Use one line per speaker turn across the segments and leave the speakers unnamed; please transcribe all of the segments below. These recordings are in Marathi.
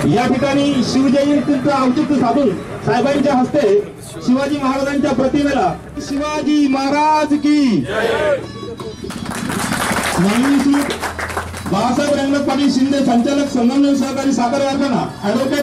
या ठिकाणी शिवजयंतीचं औचित्य साधून साहेबांच्या हस्ते शिवाजी महाराजांच्या प्रतिमेला शिवाजी महाराज की बाळासाहेब रंगनाथ पाटील शिंदे संचालक संगमनेर सहकारी साखर कारखाना ॲडव्होकेट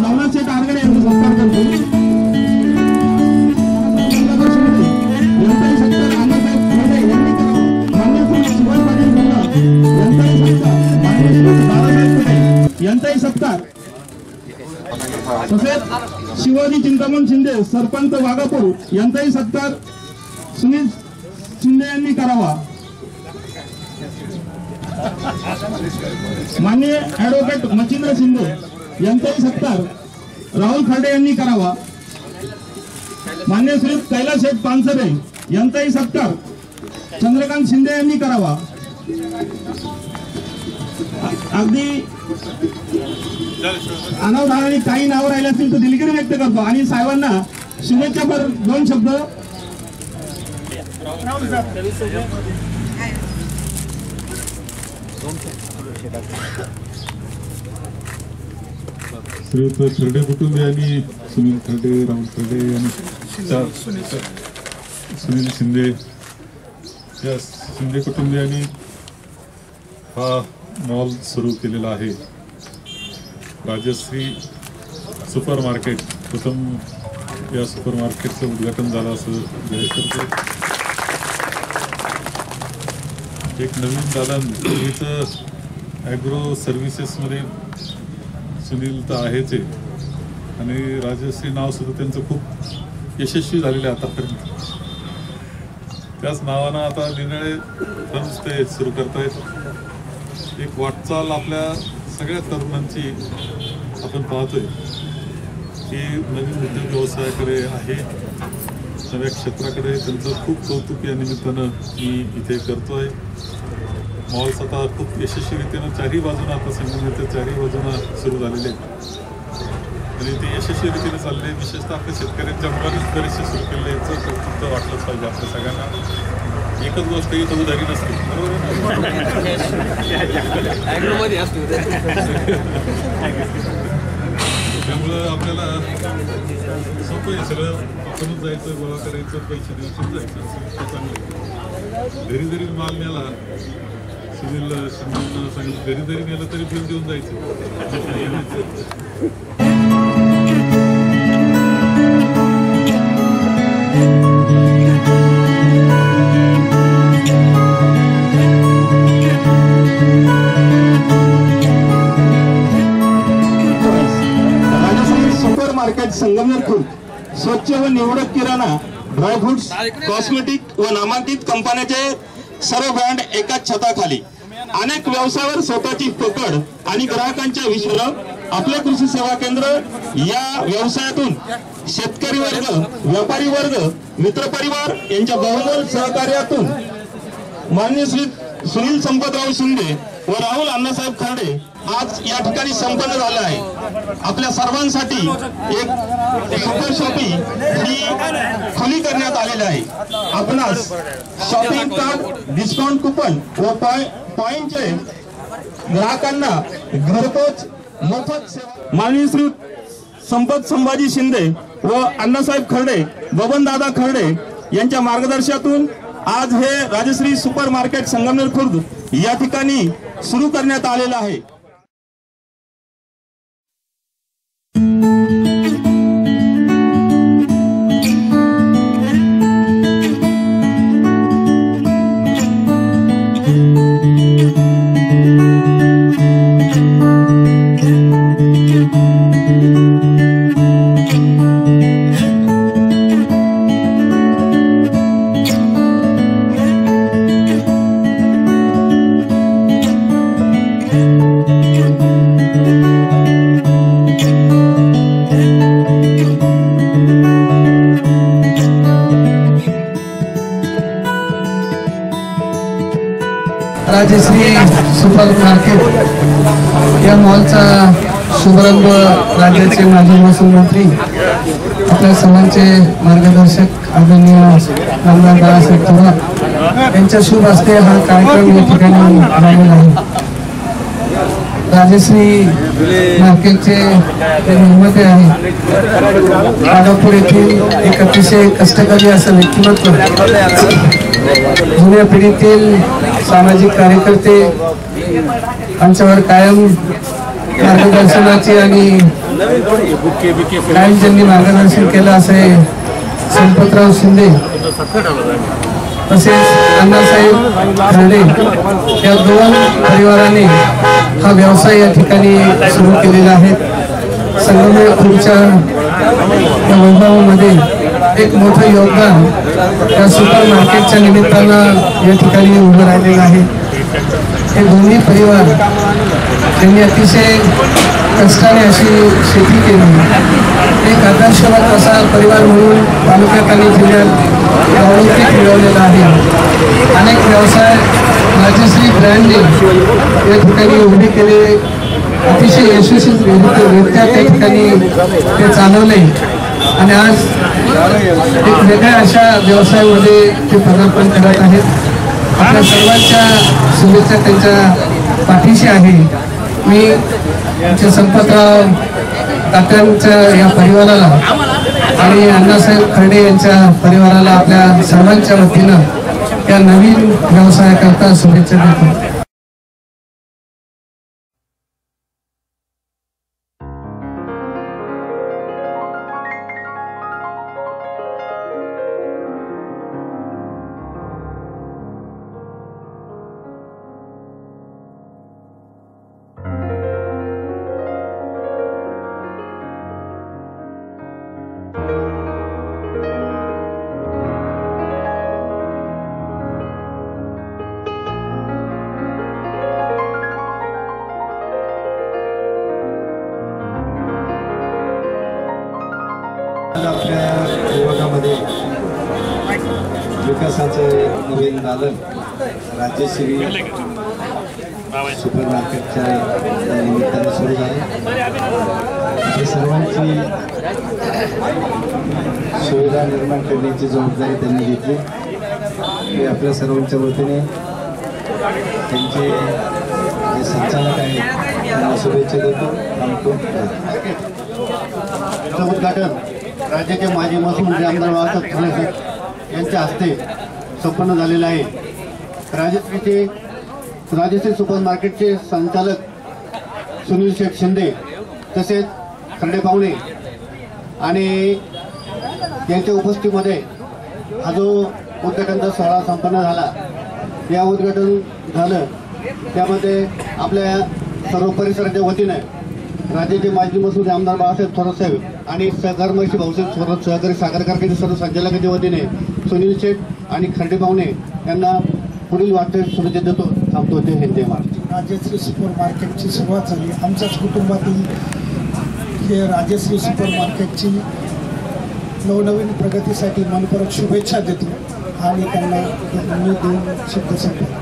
नवनाथ शेठ आरगडे यांचा सत्कार करतो। यांचाही सत्कार तसेच शिवाजी चिंतामण शिंदे सरपंच वाघापूर यांचाही सत्कार सुनील शिंदे यांनी करावा। माननीय ॲडव्होकेट मच्छिंद्र शिंदे यांचाही सत्कार राहुल खर्डे यांनी करावा। मान्य श्री कैलास शेठ पानसरे यांचाही सत्कार चंद्रकांत शिंदे यांनी करावा। अगदी अनावधानाने काही नावं राहिले असतील तर दिलगिरी व्यक्त करतो आणि साहेबांना शुभेच्छा पर दोन शब्द।
श्रीयुत खर्डे कुटुंबियांनी सुनील खर्डे, राहुल खर्डे आणि सुनील शिंदे या शिंदे कुटुंबियांनी हा मॉल सुरू केलेला आहे। राजश्री सुपर मार्केट प्रथम या सुपर मार्केटचं उद्घाटन झालं असं जाहीर करतो। एक नवीन दालन इथं ॲग्रो सर्व्हिसेसमध्ये सुनील तर आहेच आहे आणि राजश्री नाव सुद्धा त्यांचं खूप यशस्वी झालेलं आहे आतापर्यंत। त्याच नावानं आता निरनिराळे फर्म्स ते सुरू करतायत। एक वाटचाल आपल्या सगळ्या तरुणांची आपण पाहतोय की नवीन उद्योग व्यवसायाकडे आहे, नव्या क्षेत्राकडे त्यांचं खूप कौतुक या निमित्तानं मी इथे करतोय। मॉल्स आता खूप यशस्वीरित्यानं चारही बाजूनं आता संगमनेरच्या चारही बाजूनं सुरू झालेले आहेत आणि ते यशस्वीरित्याने चालले। विशेषतः आपल्या शेतकऱ्यांच्या मुलांनीच बरेचसे सुरू केले, याचं कौतुक तर वाटलंच पाहिजे आपल्या सगळ्यांना। एकच गोष्ट ही उधारी नसते, बरोबर त्यामुळं आपल्याला सोपं आहे सगळं। आपणच जायचं, गोळा करायचं, पैसे द्यायचं, जायचं चांगलं। घरी जरी माल नेला सुनील शिंदेनं सांगितलं, घरी जरी नेलं तरी बिल देऊन जायचं।
सुपर मार्केट संगमनेर खुर्द स्वच्छ व निवडक किराणा, ड्रायफ्रुट्स, कॉस्मेटिक व नामांकित कंपन्यांचे सर्व ब्रँड एकाच छताखाली। अनेक व्यवसायावर स्वतःची पकड आणि ग्राहकांच्या विश्वासानं आपले कृषी सेवा केंद्र या व्यवसायातून शेतकरी वर्ग, व्यापारी वर्ग, मित्र परिवार यांच्या बहुमोल सहकार्यातून माननीय श्री सुनील संपतराव शिंदे व राहुल अण्णासाहेब खर्डे आज या ठिकाणी संपन्न झाले आहे। आपल्या सर्वांसाठी एक सुपर शॉपिंग ही खुली करण्यात आलेली आहे। आपणास शॉपिंग कार्ड, डिस्काउंट कुपन व पॉइंटचे ग्राहकांना घरपोच मोफत सेवा माननीय श्री संपत संभाजी शिंदे व अण्णासाहेब खर्डे, बबनदादा खर्डे यांच्या मार्गदर्शनातून आज हे राजश्री सुपर मार्केट संगमनेर खुर्द या ठिकाणी सुरू करण्यात आलेलं आहे।
राजश्री सुपर मार्केट या मॉलचा शुभारंभ राज्याचे माजी महसूल मंत्री आपल्या सर्वांचे मार्गदर्शक आदरणीय आमदार बाळासाहेब थोरात यांच्या शुभ हस्ते हा कार्यक्रम या ठिकाणी झालेला आहे। राजश्री मार्केटचे ते निर्माते आहे आगापूर येथील एक अतिशय कष्टकरी असं व्यक्तिमत्व, जुन्या पिढीतील सामाजिक कार्यकर्ते यांच्यावर कायम मार्गदर्शनाची आणि कायम ज्यांनी मार्गदर्शन केलं असे संपतराव शिंदे तसेच अण्णासाहेब खर्डे या दोन परिवाराने हा व्यवसाय या ठिकाणी सुरू केलेला आहे। संगमनेर खुर्दच्या या वैभवामध्ये एक मोठं योगदान या सुपर मार्केटच्या निमित्तानं या ठिकाणी उभं राहिलेलं आहे। हे दोन्ही परिवार त्यांनी अतिशय कष्टाने अशी शेती केली, एक आदर्शवत असा परिवार म्हणून तालुक्यात आणि जिल्ह्यात लौकिक मिळवलेला आहे। अनेक व्यवसाय राजश्री ब्रँडने या ठिकाणी उभे केले, अतिशय यशस्वीरित्या त्या ठिकाणी ते चालवले आणि आज एक वेगळ्या अशा व्यवसायामध्ये ते पदार्पण करत आहेत। आपल्या सर्वांच्या शुभेच्छा त्यांच्या पाठीशी आहे। मी संपतराव तात्यांच्या या परिवाराला आणि अण्णासाहेब खर्डे यांच्या परिवाराला आपल्या सर्वांच्या वतीनं या नवीन व्यवसायाकरता शुभेच्छा देतो।
आपल्या विभागामध्ये विकासाचं नवीन दालन राजश्री सुपर मार्केटच्या निमित्तानं सुरू झाले। हे सर्वांची सुविधा निर्माण करण्याची जबाबदारी त्यांनी घेतली। मी आपल्या सर्वांच्या वतीने त्यांचे जे संचालक आहेत त्यांना शुभेच्छा देतो। उद्घाटन राज्याचे माजी महसूल मंत्री आमदार बाळासाहेब थोरात यांच्या हस्ते संपन्न झालेलं आहे। राजश्री सुपर मार्केटचे संचालक सुनील शेठ शिंदे तसेच खर्डे पाहुणे आणि यांच्या उपस्थितीमध्ये हा जो उद्घाटनचा सोहळा संपन्न झाला, या उद्घाटन झालं त्यामध्ये आपल्या सर्व परिसराच्या वतीने राज्याचे माजी महसूल आमदार बाळासाहेब थोरात साहेब आणि सहकार मंत्री भाऊसाहेब थोरात सहकारी साखर कारखान्याचे सर्व संचालकांच्या वतीने सुनील शेठ आणि खर्डे पाहुणे यांना पुढील वाटचाल शुभेच्छा देतो. थांबतो ते हिंदे महाराष्ट्र.
राजश्री सुपर मार्केटची सुरुवात झाली. आमच्याच कुटुंबातील हे राजश्री सुपर मार्केटची नवनवीन प्रगतीसाठी मनपूर्वक शुभेच्छा देतो आणि त्यांना मी दोन शब्द सांगतो.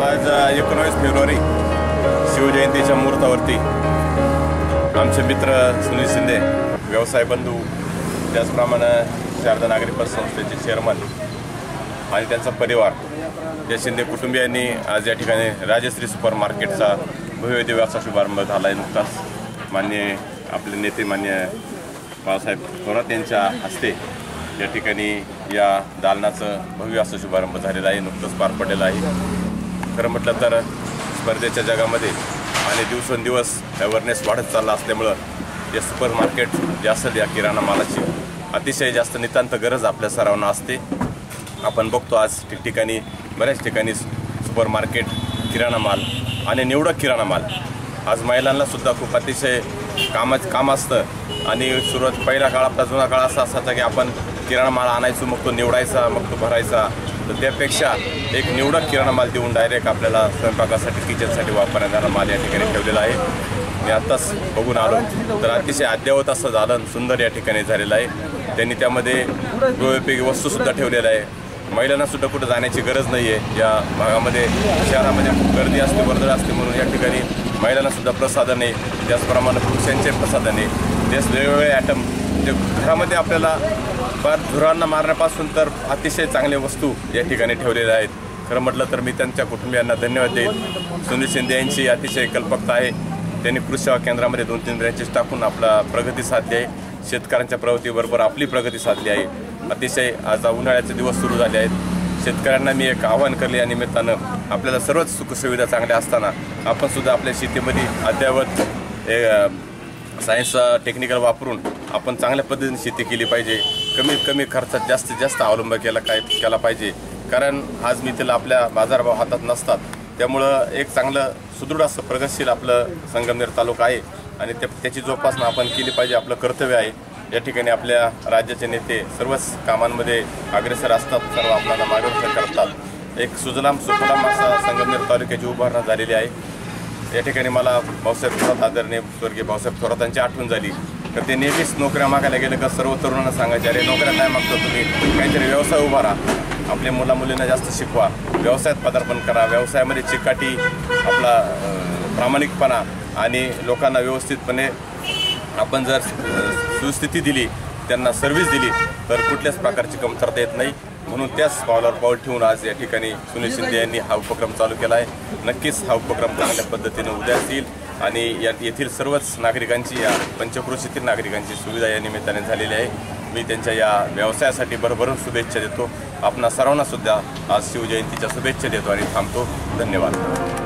आज 19 फेब्रुवारी शिवजयंतीच्या मुहूर्तावरती आमचे मित्र सुनील शिंदे, व्यवसाय बंधू, त्याचप्रमाणे शारदा नागरी पतसंस्थेचे चेअरमन आणि त्यांचा परिवार या शिंदे कुटुंबियांनी आज या ठिकाणी राजश्री सुपर मार्केटचा भव्य दिव्याचा शुभारंभ झाला आहे. नुकताच माननीय आपले नेते माननीय बाळासाहेब थोरात यांच्या हस्ते या ठिकाणी या दालनाचं भव्य असं शुभारंभ झालेला आहे, नुकतंच पार पडलेला आहे. खरं म्हटलं तर स्पर्धेच्या जगामध्ये आणि दिवसेंदिवस अवेअरनेस वाढत चालला असल्यामुळं या सुपर मार्केट जे असेल या किराणा मालाची अतिशय जास्त नितांत गरज आपल्या सर्वांना असते. आपण बघतो आज ठिकठिकाणी बऱ्याच ठिकाणी सुपर मार्केट, किराणा माल आणि निवडक किराणा माल. आज महिलांनासुद्धा खूप अतिशय काम असतं आणि सुरुवात पहिला काळ आपला जुना काळ असा असायचा की आपण किराणा माल आणायचो, मग तो निवडायचा, मग तो भरायचा. तर त्यापेक्षा एक निवडक किराणा माल देऊन डायरेक्ट आपल्याला स्वयंपाकासाठी, किचनसाठी वापरण्यात येणारा माल या ठिकाणी ठेवलेला आहे. मी आत्ताच बघून आलो तर अतिशय अद्ययावत असं दालन सुंदर या ठिकाणी झालेलं आहे. त्यांनी त्यामध्ये गृहोपयोगी वस्तूसुद्धा ठेवलेल्या आहे. महिलांनासुद्धा कुठं जाण्याची गरज नाही आहे. या भागामध्ये शहरामध्ये खूप गर्दी असते, वर्दळ असते, म्हणून या ठिकाणी महिलांनासुद्धा प्रसाधन आहे, त्याचप्रमाणे पुरुषांचे प्रसाधन आहे. तेच वेगवेगळे ॲटम जे घरामध्ये आपल्याला फार धुरांना मारण्यापासून तर अतिशय चांगले वस्तू या ठिकाणी ठेवलेल्या आहेत. खरं म्हटलं तर मी त्यांच्या कुटुंबियांना धन्यवाद देईन. सुनील शिंदे यांची अतिशय कल्पकता आहे. त्यांनी कृषी सेवा केंद्रामध्ये 2-3 ब्रँचेस टाकून आपला प्रगती साधली आहे. शेतकऱ्यांच्या प्रगतीबरोबर आपली प्रगती साधली आहे. अतिशय आज उन्हाळ्याचे दिवस सुरू झाले आहेत. शेतकऱ्यांना मी एक आवाहन केले या निमित्तानं, आपल्याला सर्वच सुखसुविधा चांगल्या असताना आपणसुद्धा आपल्या शेतीमध्ये अद्ययावत सायन्स टेक्निकल वापरून आपण चांगल्या पद्धतीने शेती केली पाहिजे. कमीत कमी खर्चात जास्तीत जास्त अवलंब केला पाहिजे. कारण आज मी त्याला आपल्या बाजारभाव हातात नसतात, त्यामुळं एक चांगलं सुदृढ असं प्रगतशील आपलं संगमनेर तालुका आहे आणि त्याची जोपासना आपण केली पाहिजे, आपलं कर्तव्य आहे. या ठिकाणी आपल्या राज्याचे नेते सर्वच कामांमध्ये अग्रेसर असतात, सर्व आपल्याला मार्गदर्शन करतात. एक सुजलाम सुफलाम असा संगमनेर तालुक्याची उभारणी झालेली आहे. या ठिकाणी मला भाऊसाहेब थोरात, आदरणीय स्वर्गीय भाऊसाहेब थोरातांची आठवण झाली. तर ते नेहमीच नोकऱ्या मागायला गेलं का सर्व तरुणांना सांगायचे, अरे नोकऱ्या काय मागतो तुम्ही, काहीतरी व्यवसाय उभारा, आपल्या मुलींना जास्त शिकवा, व्यवसायात पदार्पण करा, व्यवसायामध्ये चिकाटी, आपला प्रामाणिकपणा आणि लोकांना व्यवस्थितपणे आपण जर सुस्थिती दिली, त्यांना सर्व्हिस दिली तर कुठल्याच प्रकारची कमतरता येत नाही. म्हणून त्याच पावलावर पाऊल ठेवून आज या ठिकाणी सुनील शिंदे यांनी हा उपक्रम चालू केला आहे. नक्कीच हा उपक्रम चांगल्या पद्धतीने उद्यास येईल आणि येथील सर्वच नागरिकांची, या पंचक्रोशीतील नागरिकांची सुविधा या निमित्ताने झालेली आहे. मी त्यांच्या या व्यवसायासाठी भरभरून शुभेच्छा देतो. आपणा सर्वांना सुद्धा आज शिवजयंतीच्या शुभेच्छा देतो आणि थांबतो. धन्यवाद.